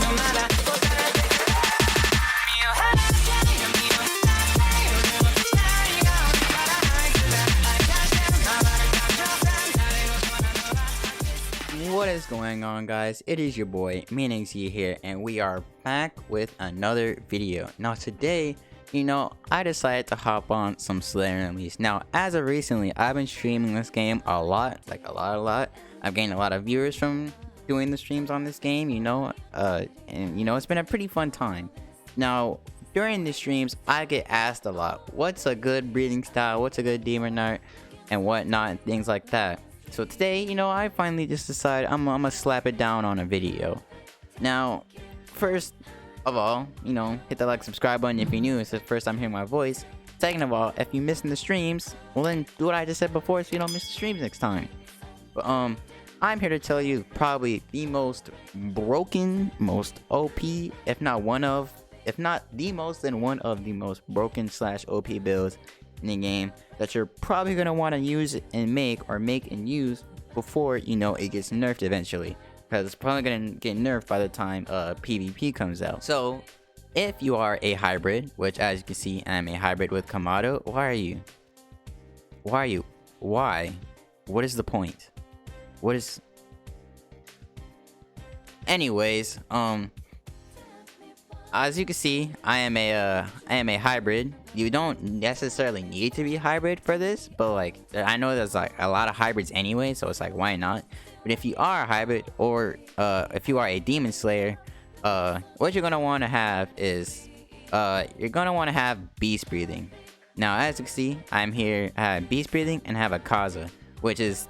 What is going on, guys? It is your boy MeanXZ here, and we are back with another video. Now today, I decided to hop on some Slayer Unleashed. Now, as of recently, I've been streaming this game a lot, like a lot. I've gained a lot of viewers from doing the streams on this game, and it's been a pretty fun time. Now, during the streams, I get asked a lot, what's a good breathing style, what's a good demon art, and whatnot, and things like that. So today, I finally just decided I'm gonna slap it down on a video. Now, first of all, hit the like, subscribe button if you're new. It's the first time hearing my voice. Second of all, if you're missing the streams, well then do what I just said before so you don't miss the streams next time. But I'm here to tell you probably the most broken, most OP, if not the most, then one of the most broken / OP builds in the game that you're probably going to want to use and make and use before it gets nerfed eventually, because it's probably going to get nerfed by the time PvP comes out. So if you are a hybrid, which as you can see I'm a hybrid with Kamado, why what is the point? Anyways, as you can see, I am a hybrid. You don't necessarily need to be hybrid for this, but like I know there's like a lot of hybrids anyway, so it's like why not? But if you are a hybrid, or if you are a demon slayer, what you're gonna want to have is you're gonna want to have beast breathing. Now, as you can see, I'm here. I have beast breathing and have a Kaza, which is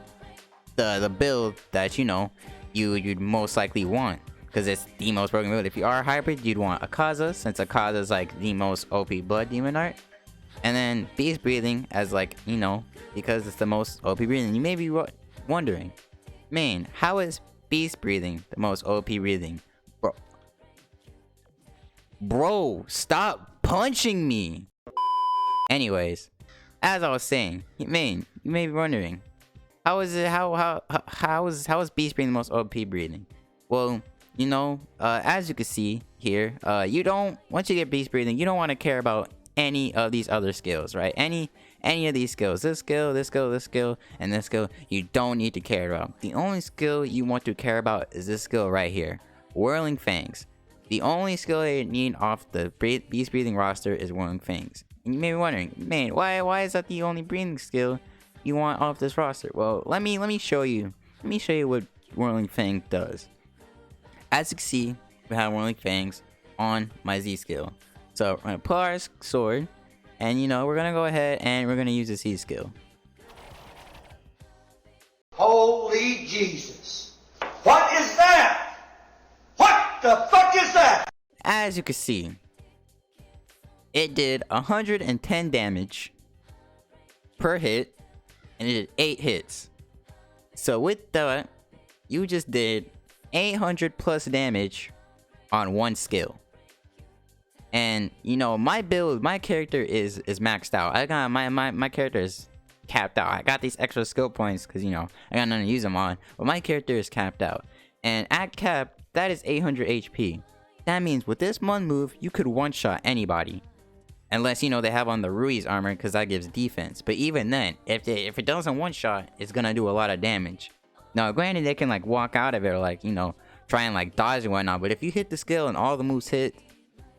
the build that you'd most likely want, because it's the most broken build. If you are a hybrid, you'd want a Kaza, since a Kaza is like the most OP blood demon art. And then beast breathing as like, because it's the most OP breathing. You may be wondering, man, how is beast breathing the most OP breathing? Bro, stop punching me. Anyways, as I was saying, man, you may be wondering, how is beast breathing the most OP breathing? Well, as you can see here, once you get beast breathing, you don't want to care about any of these other skills, right? Any of these skills, this skill, and this skill, you don't need to care about. The only skill you want to care about is this skill right here, Whirling Fangs. The only skill you need off the beast breathing roster is Whirling Fangs. And you may be wondering, man, why is that the only breathing skill you want off this roster? Well, let me show you. Let me show you what Whirling Fang does. As you can see, we have Whirling Fangs on my Z skill. So we're gonna pull our sword, and we're gonna go ahead and we're gonna use the Z skill. Holy Jesus! What is that? What the fuck is that? As you can see, it did 110 damage per hit, and it did 8 hits. So with that, you just did 800 plus damage on one skill. And my character is maxed out. I got my character is capped out. I got these extra skill points because I got nothing to use them on, but my character is capped out. And at cap, that is 800 HP. That means with this one move, you could one-shot anybody, unless they have on the Rui's armor, because that gives defense. But even then, if it doesn't one-shot, it's gonna do a lot of damage. Now, granted, they can like walk out of it, or like try and like dodge and whatnot. But if you hit the skill and all the moves hit,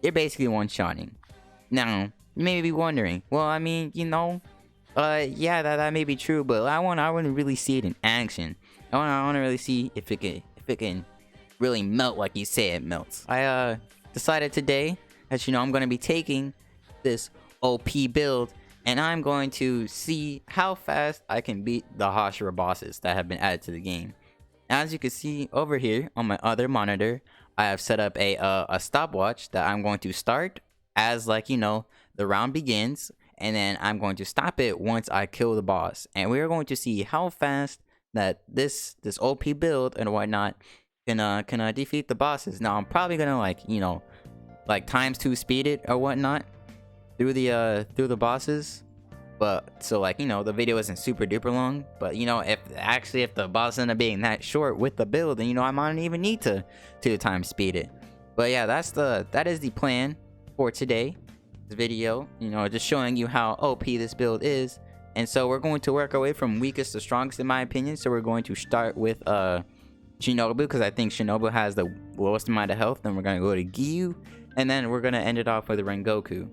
you're basically one-shotting. Now, you may be wondering, well, I mean, yeah, that may be true, but I want to really see it in action. I want to really see if it can really melt like you say it melts. I decided today that I'm going to be taking this OP build, and I'm going to see how fast I can beat the Hashira bosses that have been added to the game. As you can see over here on my other monitor, I have set up a stopwatch that I'm going to start as the round begins, and then I'm going to stop it once I kill the boss. And we are going to see how fast that this OP build and whatnot can defeat the bosses. Now I'm probably gonna like ×2 speed it or whatnot through the bosses. But so the video isn't super duper long. But if the boss end up being that short with the build, then I might not even need to time speed it. But yeah, that is the plan for today. This video, you know, just showing you how OP this build is. And so we're going to work our way from weakest to strongest in my opinion. So we're going to start with Shinobu, because I think Shinobu has the lowest amount of health. Then we're gonna go to Giyu, and then we're gonna end it off with Rengoku.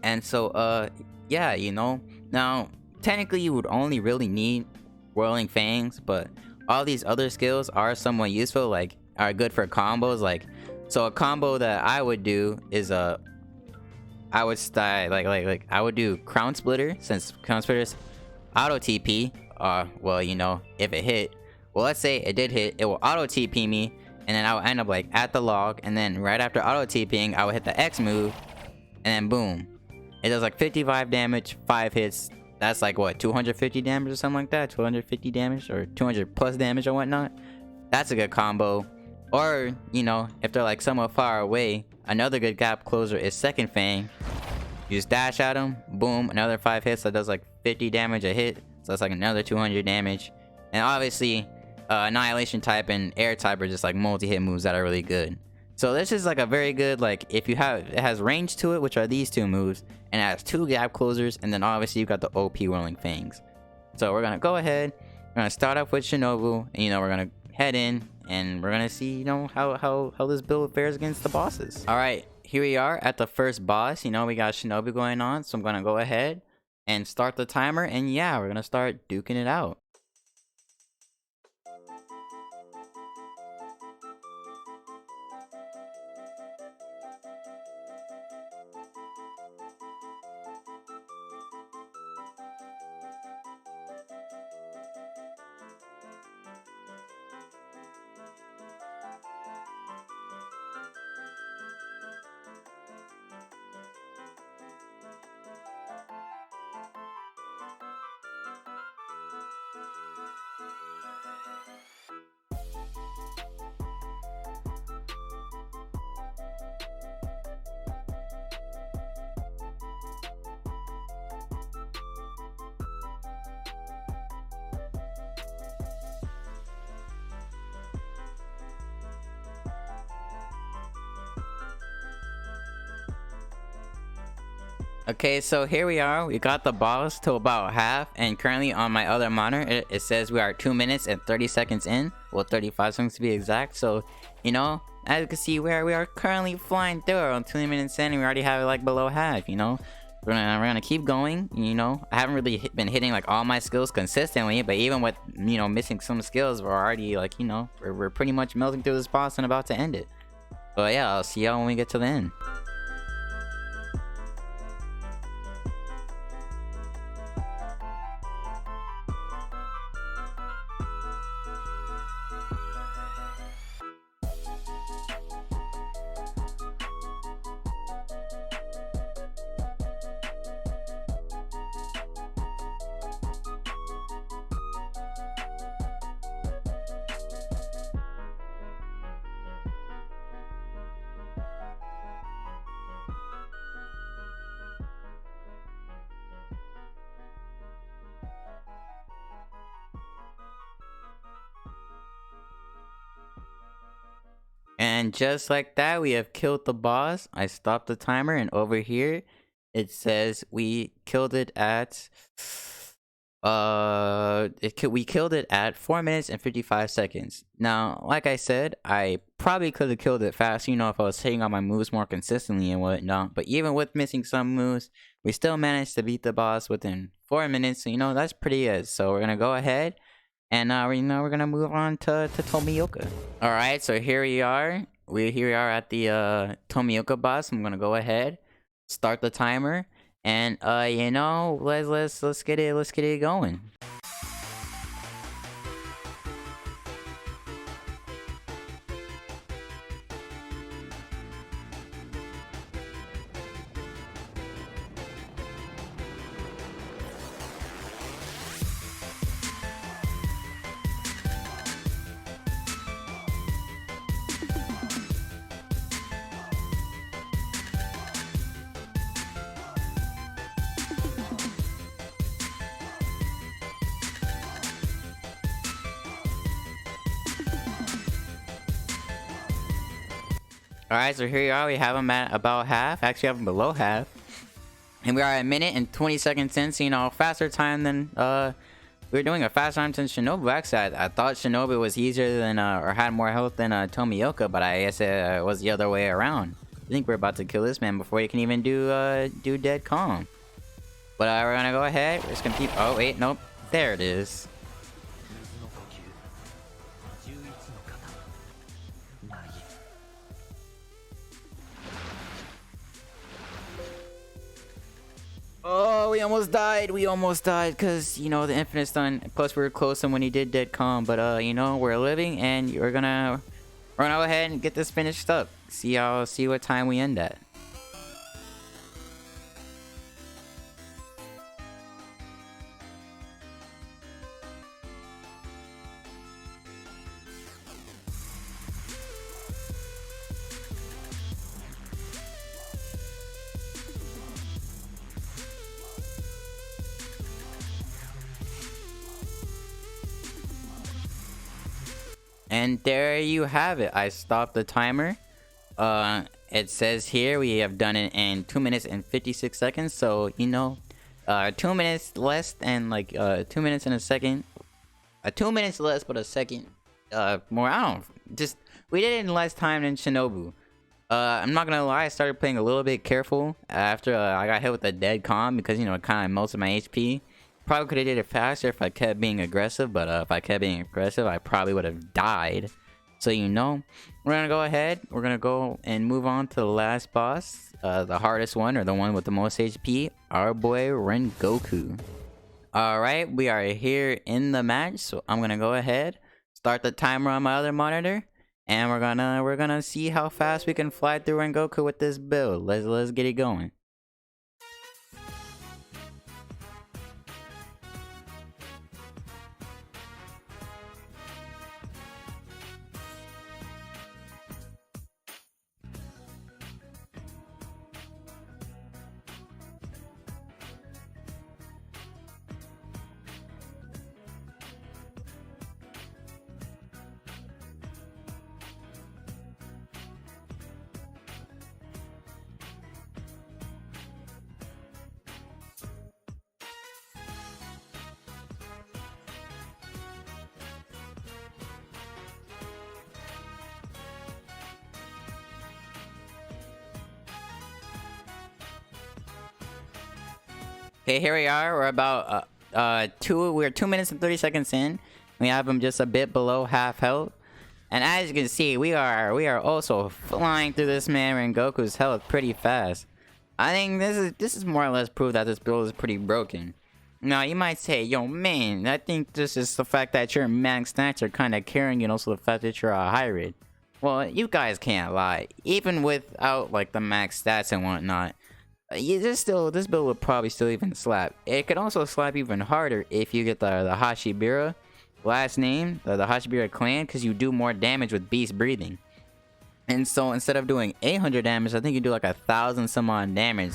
And so yeah, you know, now technically you would only really need Whirling Fangs, but all these other skills are somewhat useful, like are good for combos. Like, so a combo that I would do is I would style like I would do Crown Splitter, since Crown Splitter's auto TP. Well, you know, if it hit, well, let's say it did hit, it will auto TP me, and then I will end up like at the log, and then right after auto TPing, I would hit the X move, and then boom, it does like 55 damage, 5 hits. That's like what, 250 damage or something like that, 250 damage or 200 plus damage or whatnot. That's a good combo. Or, you know, if they're like somewhat far away, another good gap closer is Second Fang. You just dash at them, boom, another 5 hits, that does like 50 damage a hit, so that's like another 200 damage. And obviously Annihilation type and Air type are just like multi-hit moves that are really good. So this is like a very good, like, if you have, it has range to it, which are these two moves, and it has 2 gap closers, and then obviously you've got the OP Whirling Fangs. So we're gonna go ahead, we're gonna start off with Shinobu, and you know, we're gonna head in, and we're gonna see, you know, how this build fares against the bosses. Alright, here we are at the first boss. You know, we got Shinobu going on, so I'm gonna go ahead and start the timer, and yeah, we're gonna start duking it out. Okay, so here we are. We got the boss to about half, and currently on my other monitor, it says we are 2 minutes and 30 seconds in. Well, 35 seconds to be exact. So, you know, as you can see, where we are currently flying through around 20 minutes in, and we already have it like below half, you know. We're gonna keep going, you know. I haven't really been hitting like all my skills consistently, but even with, you know, missing some skills, we're already like, you know, we're pretty much melting through this boss and about to end it. But yeah, I'll see y'all when we get to the end. And just like that, we have killed the boss. I stopped the timer, and over here it says we killed it at we killed it at 4 minutes and 55 seconds. Now, like I said, I probably could have killed it faster, you know, if I was hitting on my moves more consistently and whatnot. But even with missing some moves, we still managed to beat the boss within 4 minutes. So, you know, that's pretty good. So we're gonna go ahead, and we're gonna move on to Tomioka. All right, so here we are. Here we are at the Tomioka boss. I'm gonna go ahead, start the timer, and you know, let's get it going. Alright, so here you are. We have him at about half. Actually, have him below half. And we are a minute and 20 seconds in, so, you know, faster time than, we were doing a faster time than Shinobu. Actually, I thought Shinobu was easier than, or had more health than, Tomioka, but I guess it was the other way around. I think we're about to kill this man before he can even do dead calm. But, we're gonna go ahead. We're just gonna keep, oh, wait, nope. There it is. Oh, we almost died. We almost died because, you know, the infinite stun. Plus, we were close to him when he did dead calm. But, you know, we're living, and we're gonna go ahead and get this finished up. See what time we end at. And there you have it. I stopped the timer. It says here we have done it in 2 minutes and 56 seconds. So, you know, 2 minutes less than like 2 minutes and a second. 2 minutes less, but a second more. I don't just we did it in less time than Shinobu. I'm not gonna lie. I started playing a little bit careful after I got hit with a dead calm because, you know, it kind of melted my HP. Probably could have did it faster if I kept being aggressive, but if I kept being aggressive, I probably would have died. So, you know, we're gonna go ahead. We're gonna go and move on to the last boss, the hardest one, or the one with the most HP, our boy Rengoku. Alright, we are here in the match, so I'm gonna go ahead, start the timer on my other monitor, and we're gonna see how fast we can fly through Rengoku with this build. Let's get it going. Okay, here we are. We're about we're 2 minutes and 30 seconds in. We have him just a bit below half health. And as you can see, we are also flying through this man Rengoku's health pretty fast. I think this is more or less proof that this build is pretty broken. Now you might say, yo man, I think this is the fact that your max stats are kind of carrying you, and also the fact that you're a hybrid. Well, you guys can't lie. Even without like the max stats and whatnot, this build would probably still even slap. It could also slap even harder if you get the Hashibira last name, the Hashibira clan, because you do more damage with beast breathing. And so instead of doing 800 damage, I think you do like 1,000 some odd damage.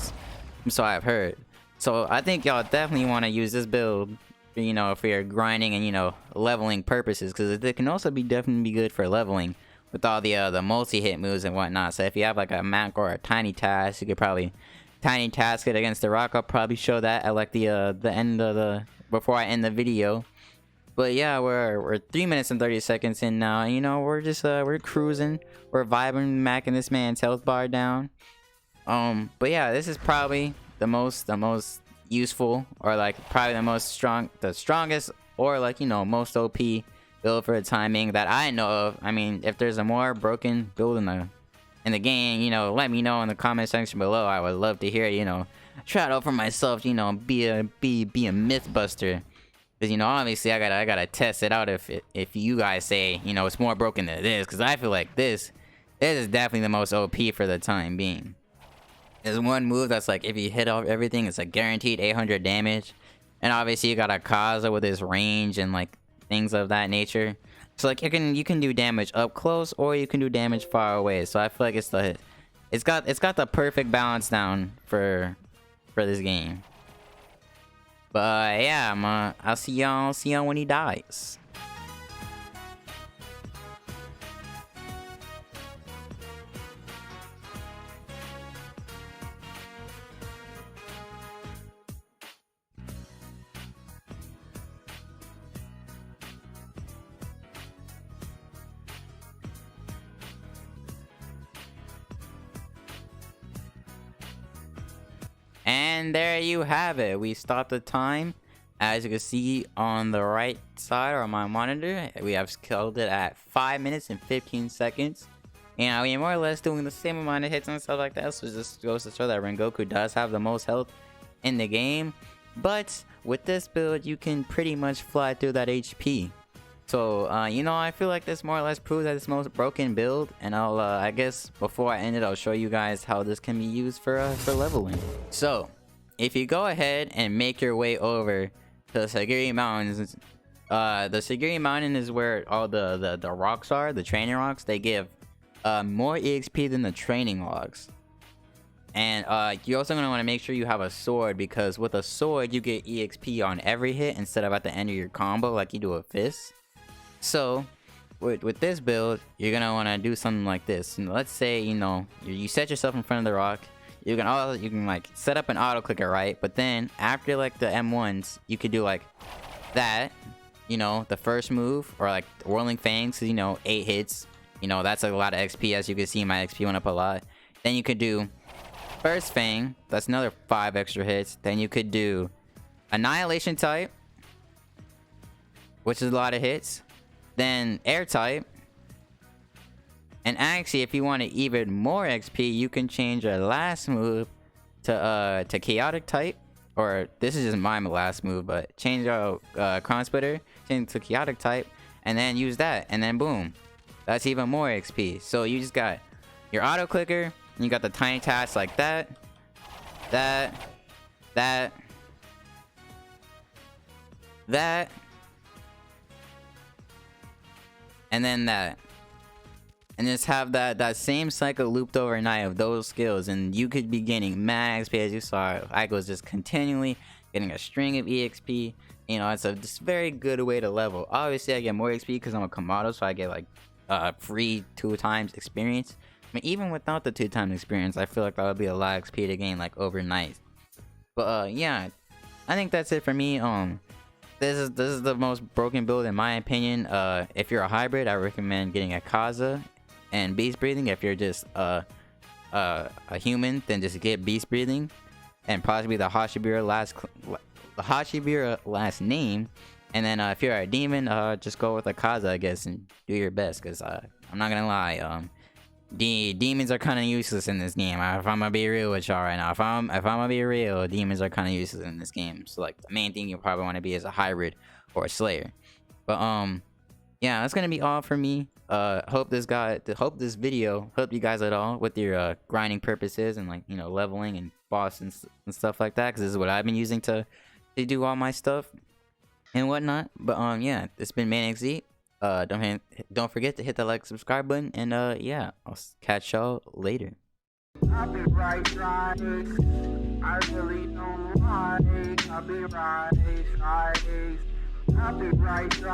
So I've heard. So I think y'all definitely want to use this build, you know, for your grinding and, you know, leveling purposes, because it can also definitely be good for leveling with all the multi-hit moves and whatnot. So if you have like a Mac or a Tiny Task, you could probably Tiny Task it against the rock. I'll probably show that at like the end of before I end the video. But yeah, we're 3 minutes and 30 seconds in now. You know, we're just we're cruising, we're vibing, macking this man's health bar down. But yeah, this is probably the most useful, or like probably the strongest, or like, you know, most OP build for the timing that I know of. I mean, if there's a more broken build in the game, you know, let me know in the comment section below. I would love to hear it, you know. Try it out for myself, you know, be a myth buster. Because, you know, obviously I gotta test it out if you guys say, you know, it's more broken than this. Because I feel like this is definitely the most OP for the time being. There's one move that's like, if you hit off everything, it's a guaranteed 800 damage. And obviously you got Akaza with his range and like things of that nature. So like you can do damage up close, or you can do damage far away. So I feel like it's got the perfect balance down for this game. But yeah, I'll see y'all when he dies. And there you have it. We stopped the time. As you can see on the right side on my monitor, we have killed it at 5 minutes and 15 seconds. And we are more or less doing the same amount of hits and stuff like that. So it just goes to show that Rengoku does have the most health in the game. But with this build, you can pretty much fly through that HP. So, you know, I feel like this more or less proves that it's the most broken build. And I'll, I guess, before I end it, I'll show you guys how this can be used for leveling. So, if you go ahead and make your way over to the Sagiri Mountains, the Sagiri Mountain is where all the rocks are, the training rocks. They give more EXP than the training logs. And you're also going to want to make sure you have a sword, because with a sword, you get EXP on every hit instead of at the end of your combo like you do a fist. So, with this build, you're going to want to do something like this. And let's say, you know, you set yourself in front of the rock. You can like set up an auto clicker, right? But then after like the M1s, you could do like that, you know, the first move, or like Whirling Fangs, you know, 8 hits. You know, that's a lot of XP. As you can see, my XP went up a lot. Then you could do First Fang, that's another 5 extra hits. Then you could do Annihilation type, which is a lot of hits. Then Air type. And actually, if you want even more XP, you can change your last move to Chaotic type. Or this is just my last move, but change your Crown Splitter, change to Chaotic type, and then use that, and then boom, that's even more XP. So you just got your auto clicker, and you got the tiny tasks like that, and then that. And just have that same cycle looped overnight of those skills, and you could be getting mad XP. As you saw, I was just continually getting a string of EXP. You know, it's a just very good way to level. Obviously, I get more XP because I'm a Komodo, so I get like free 2 times experience. I mean, even without the 2 times experience, I feel like that would be a lot of XP to gain like overnight. But yeah, I think that's it for me. This is the most broken build in my opinion. If you're a hybrid, I recommend getting a Kaza and Beast Breathing. If you're just a human, then just get Beast Breathing and possibly the Hashibira last name. And then if you're a demon, just go with a Kaza, I guess, and do your best. Cause I'm not gonna lie, demons are kind of useless in this game. If I'm gonna be real with y'all right now, if I'm gonna be real, demons are kind of useless in this game. So like the main thing you probably want to be is a hybrid or a slayer. But yeah, that's gonna be all for me. Hope this video helped you guys at all with your grinding purposes and like, you know, leveling and boss and stuff like that, because this is what I've been using to do all my stuff and whatnot. But yeah, it's been ManXZ. Don't forget to hit the like, subscribe button, and yeah, I'll catch y'all later. I'll be right. I really don't like. I'll be right. I'll be right.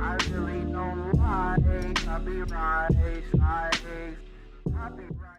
I really don't like. I'll be right. I'll be right.